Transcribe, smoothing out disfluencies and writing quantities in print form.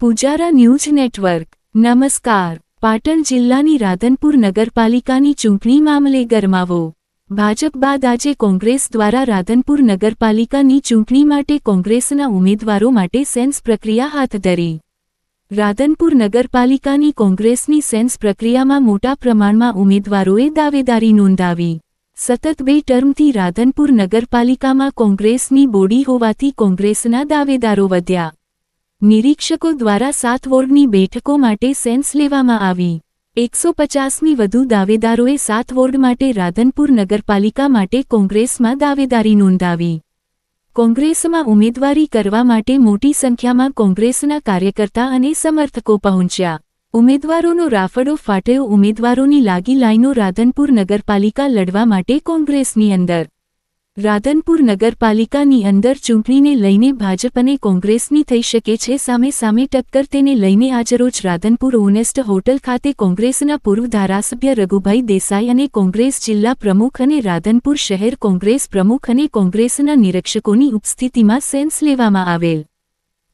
Pujara news network નમસ્કાર। પાટણ જિલ્લાની રાધનપુર નગરપાલિકાની ચૂંટણી મામલે ગરમાવો। ભાજપ બાદ આજે કોંગ્રેસ દ્વારા રાધનપુર નગરપાલિકાની ચૂંટણી માટે કોંગ્રેસના ઉમેદવારો માટે સેન્સ પ્રક્રિયા હાથ ધરી। રાધનપુર નગરપાલિકાની કોંગ્રેસની સેન્સ પ્રક્રિયામાં મોટા પ્રમાણમાં ઉમેદવારોએ દાવેદારી નોંધાવી। સતત 2 ટર્મથી રાધનપુર નગરપાલિકામાં કોંગ્રેસની બોડી હોવાથી કોંગ્રેસના દાવેદારો વધ્યા। નિરીક્ષકો દ્વારા 7 વોર્ડની બેઠકો માટે સેન્સ લેવામાં આવી। 150ની વધુ દાવેદારોએ 7 વોર્ડ માટે રાધનપુર નગરપાલિકા માટે કોંગ્રેસમાં દાવેદારી નોંધાવી। કોંગ્રેસમાં ઉમેદવારી કરવા માટે મોટી સંખ્યામાં કોંગ્રેસના કાર્યકર્તા અને સમર્થકો પહોંચ્યા। ઉમેદવારોનો રાફડો ફાટ્યો। ઉમેદવારોની લાગી લાઈનો રાધનપુર નગરપાલિકા લડવા માટે કોંગ્રેસની અંદર। રાધનપુર નગરપાલિકાની અંદર ચૂંટણીને લઈને ભાજપ અને કોંગ્રેસની થઈ શકે છે સામે સામે ટક્કર। તેને લઈને આજરોજ રાધનપુર ઓનેસ્ટ હોટલ ખાતે કોંગ્રેસના પૂર્વ ધારાસભ્ય રઘુભાઈ દેસાઈ અને કોંગ્રેસ જિલ્લા પ્રમુખ અને રાધનપુર શહેર કોંગ્રેસ પ્રમુખ અને કોંગ્રેસના નિરીક્ષકોની ઉપસ્થિતિમાં સેન્સ લેવામાં આવેલ।